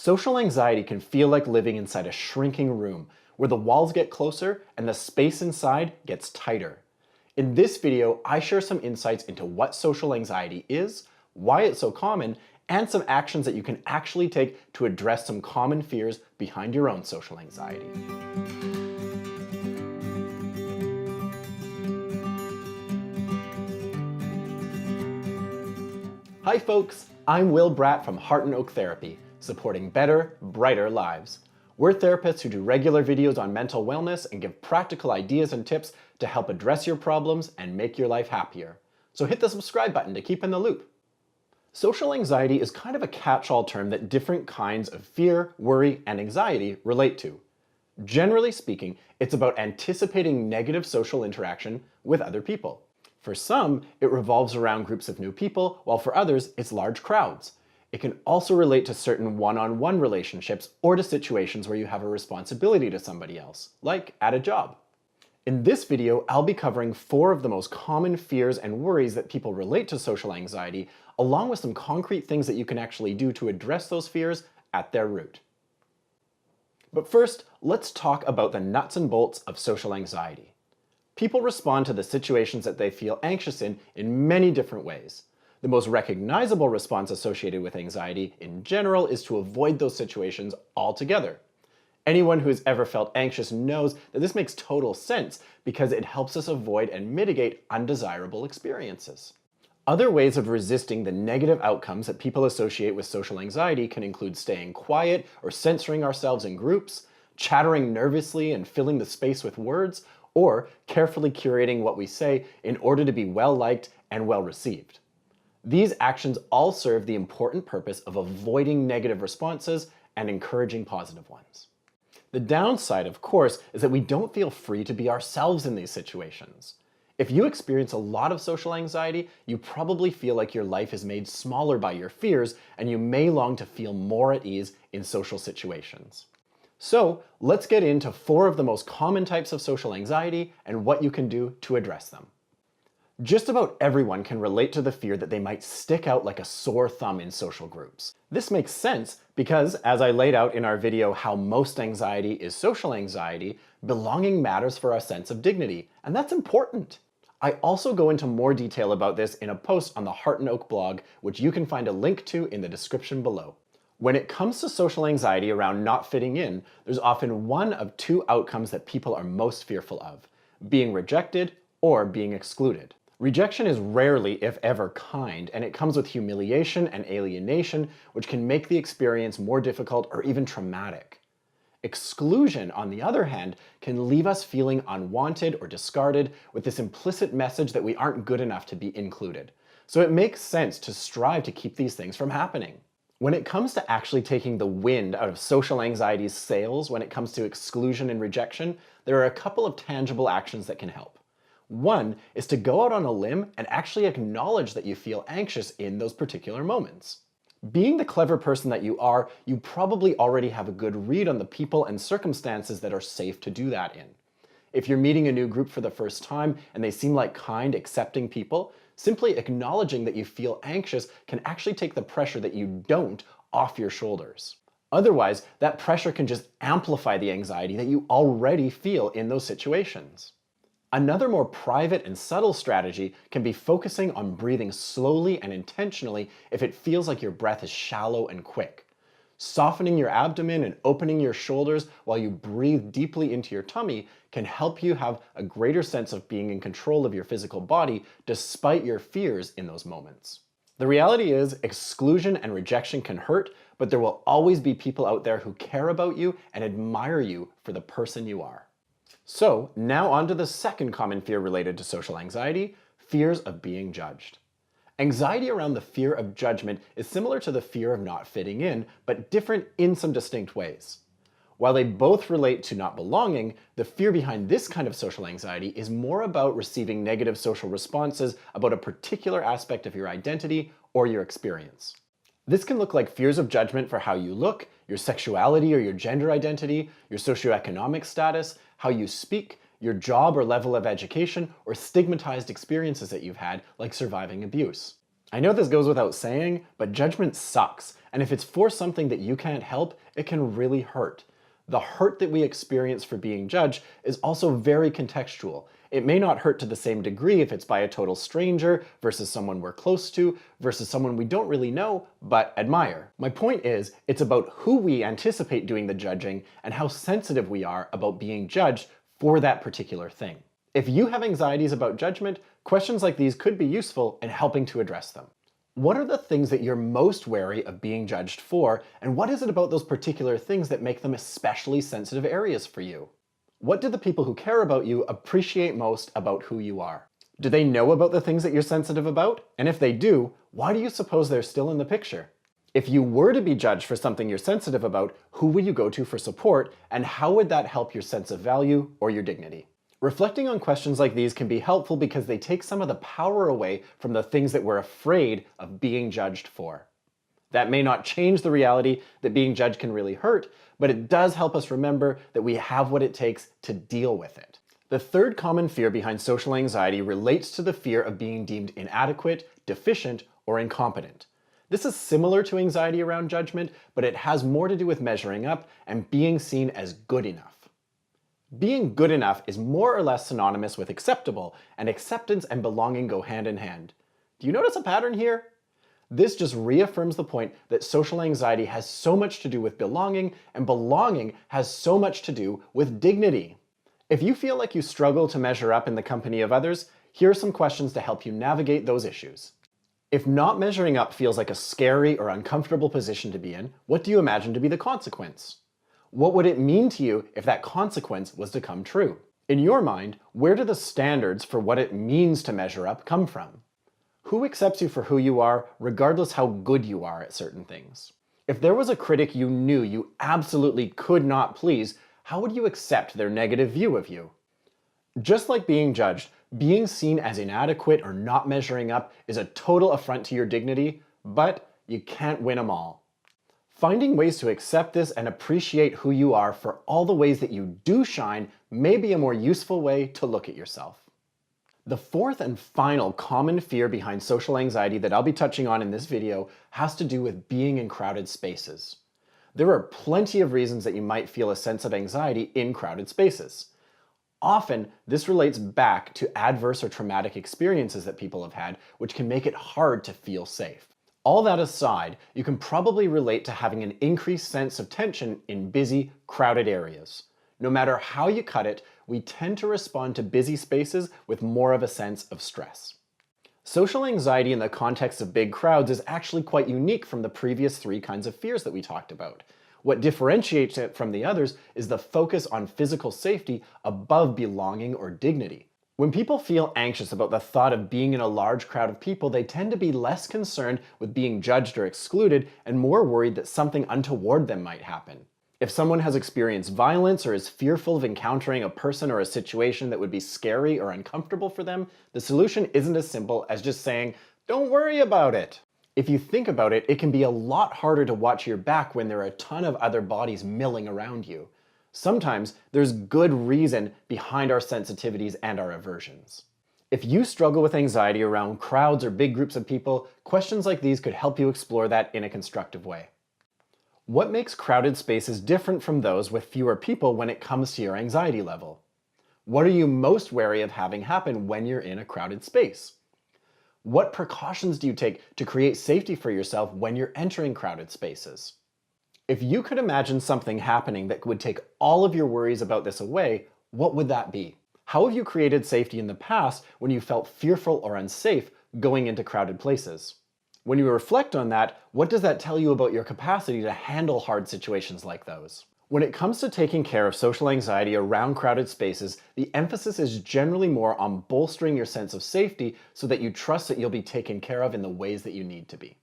Social anxiety can feel like living inside a shrinking room where the walls get closer and the space inside gets tighter. In this video, I share some insights into what social anxiety is, why it's so common, and some actions that you can actually take to address some common fears behind your own social anxiety. Hi folks, I'm Will Bratt from Heart and Oak Therapy, supporting better, brighter lives. We're therapists who do regular videos on mental wellness and give practical ideas and tips to help address your problems and make your life happier. So hit the subscribe button to keep in the loop. Social anxiety is kind of a catch-all term that different kinds of fear, worry, and anxiety relate to. Generally speaking, it's about anticipating negative social interaction with other people. For some, it revolves around groups of new people, while for others, it's large crowds. It can also relate to certain one-on-one relationships or to situations where you have a responsibility to somebody else, like at a job. In this video, I'll be covering 4 of the most common fears and worries that people relate to social anxiety, along with some concrete things that you can actually do to address those fears at their root. But first, let's talk about the nuts and bolts of social anxiety. People respond to the situations that they feel anxious in many different ways. The most recognizable response associated with anxiety in general is to avoid those situations altogether. Anyone who has ever felt anxious knows that this makes total sense because it helps us avoid and mitigate undesirable experiences. Other ways of resisting the negative outcomes that people associate with social anxiety can include staying quiet or censoring ourselves in groups, chattering nervously and filling the space with words, or carefully curating what we say in order to be well-liked and well-received. These actions all serve the important purpose of avoiding negative responses and encouraging positive ones. The downside, of course, is that we don't feel free to be ourselves in these situations. If you experience a lot of social anxiety, you probably feel like your life is made smaller by your fears, and you may long to feel more at ease in social situations. So, let's get into 4 of the most common types of social anxiety and what you can do to address them. Just about everyone can relate to the fear that they might stick out like a sore thumb in social groups. This makes sense because, as I laid out in our video How Most Anxiety is Social Anxiety, belonging matters for our sense of dignity, and that's important. I also go into more detail about this in a post on the Heart and Oak blog, which you can find a link to in the description below. When it comes to social anxiety around not fitting in, there's often one of 2 outcomes that people are most fearful of: being rejected or being excluded. Rejection is rarely, if ever, kind, and it comes with humiliation and alienation, which can make the experience more difficult or even traumatic. Exclusion, on the other hand, can leave us feeling unwanted or discarded with this implicit message that we aren't good enough to be included. So it makes sense to strive to keep these things from happening. When it comes to actually taking the wind out of social anxiety's sails when it comes to exclusion and rejection, there are a couple of tangible actions that can help. One is to go out on a limb and actually acknowledge that you feel anxious in those particular moments. Being the clever person that you are, you probably already have a good read on the people and circumstances that are safe to do that in. If you're meeting a new group for the first time and they seem like kind, accepting people, simply acknowledging that you feel anxious can actually take the pressure that you don't off your shoulders. Otherwise, that pressure can just amplify the anxiety that you already feel in those situations. Another more private and subtle strategy can be focusing on breathing slowly and intentionally if it feels like your breath is shallow and quick. Softening your abdomen and opening your shoulders while you breathe deeply into your tummy can help you have a greater sense of being in control of your physical body despite your fears in those moments. The reality is, exclusion and rejection can hurt, but there will always be people out there who care about you and admire you for the person you are. So, now on to the second common fear related to social anxiety: fears of being judged. Anxiety around the fear of judgment is similar to the fear of not fitting in, but different in some distinct ways. While they both relate to not belonging, the fear behind this kind of social anxiety is more about receiving negative social responses about a particular aspect of your identity or your experience. This can look like fears of judgment for how you look, your sexuality or your gender identity, your socioeconomic status, how you speak, your job or level of education, or stigmatized experiences that you've had, like surviving abuse. I know this goes without saying, but judgment sucks, and if it's for something that you can't help, it can really hurt. The hurt that we experience for being judged is also very contextual. It may not hurt to the same degree if it's by a total stranger versus someone we're close to versus someone we don't really know but admire. My point is, it's about who we anticipate doing the judging and how sensitive we are about being judged for that particular thing. If you have anxieties about judgment, questions like these could be useful in helping to address them. What are the things that you're most wary of being judged for, and what is it about those particular things that make them especially sensitive areas for you? What do the people who care about you appreciate most about who you are? Do they know about the things that you're sensitive about? And if they do, why do you suppose they're still in the picture? If you were to be judged for something you're sensitive about, who would you go to for support, and how would that help your sense of value or your dignity? Reflecting on questions like these can be helpful because they take some of the power away from the things that we're afraid of being judged for. That may not change the reality that being judged can really hurt, but it does help us remember that we have what it takes to deal with it. The third common fear behind social anxiety relates to the fear of being deemed inadequate, deficient, or incompetent. This is similar to anxiety around judgment, but it has more to do with measuring up and being seen as good enough. Being good enough is more or less synonymous with acceptable, and acceptance and belonging go hand in hand. Do you notice a pattern here? This just reaffirms the point that social anxiety has so much to do with belonging, and belonging has so much to do with dignity. If you feel like you struggle to measure up in the company of others, here are some questions to help you navigate those issues. If not measuring up feels like a scary or uncomfortable position to be in, what do you imagine to be the consequence? What would it mean to you if that consequence was to come true? In your mind, where do the standards for what it means to measure up come from? Who accepts you for who you are, regardless how good you are at certain things? If there was a critic you knew you absolutely could not please, how would you accept their negative view of you? Just like being judged, being seen as inadequate or not measuring up is a total affront to your dignity, but you can't win them all. Finding ways to accept this and appreciate who you are for all the ways that you do shine may be a more useful way to look at yourself. The fourth and final common fear behind social anxiety that I'll be touching on in this video has to do with being in crowded spaces. There are plenty of reasons that you might feel a sense of anxiety in crowded spaces. Often, this relates back to adverse or traumatic experiences that people have had, which can make it hard to feel safe. All that aside, you can probably relate to having an increased sense of tension in busy, crowded areas. No matter how you cut it, we tend to respond to busy spaces with more of a sense of stress. Social anxiety in the context of big crowds is actually quite unique from the previous three kinds of fears that we talked about. What differentiates it from the others is the focus on physical safety above belonging or dignity. When people feel anxious about the thought of being in a large crowd of people, they tend to be less concerned with being judged or excluded and more worried that something untoward them might happen. If someone has experienced violence or is fearful of encountering a person or a situation that would be scary or uncomfortable for them, the solution isn't as simple as just saying, "Don't worry about it." If you think about it, it can be a lot harder to watch your back when there are a ton of other bodies milling around you. Sometimes there's good reason behind our sensitivities and our aversions. If you struggle with anxiety around crowds or big groups of people, questions like these could help you explore that in a constructive way. What makes crowded spaces different from those with fewer people when it comes to your anxiety level? What are you most wary of having happen when you're in a crowded space? What precautions do you take to create safety for yourself when you're entering crowded spaces? If you could imagine something happening that would take all of your worries about this away, what would that be? How have you created safety in the past when you felt fearful or unsafe going into crowded places? When you reflect on that, what does that tell you about your capacity to handle hard situations like those? When it comes to taking care of social anxiety around crowded spaces, the emphasis is generally more on bolstering your sense of safety so that you trust that you'll be taken care of in the ways that you need to be.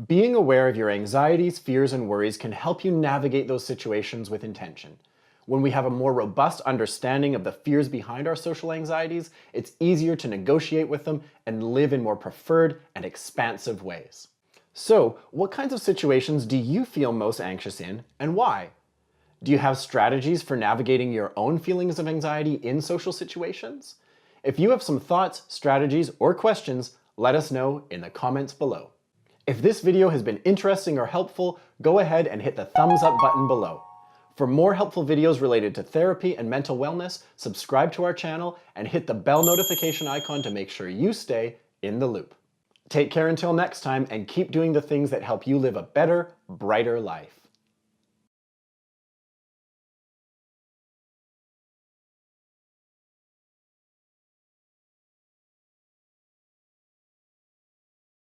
Being aware of your anxieties, fears, and worries can help you navigate those situations with intention. When we have a more robust understanding of the fears behind our social anxieties, it's easier to negotiate with them and live in more preferred and expansive ways. So, what kinds of situations do you feel most anxious in, and why? Do you have strategies for navigating your own feelings of anxiety in social situations? If you have some thoughts, strategies, or questions, Let us know in the comments below. If this video has been interesting or helpful, go ahead and hit the thumbs up button below. For more helpful videos related to therapy and mental wellness, subscribe to our channel and hit the bell notification icon to make sure you stay in the loop. Take care until next time, and keep doing the things that help you live a better, brighter life.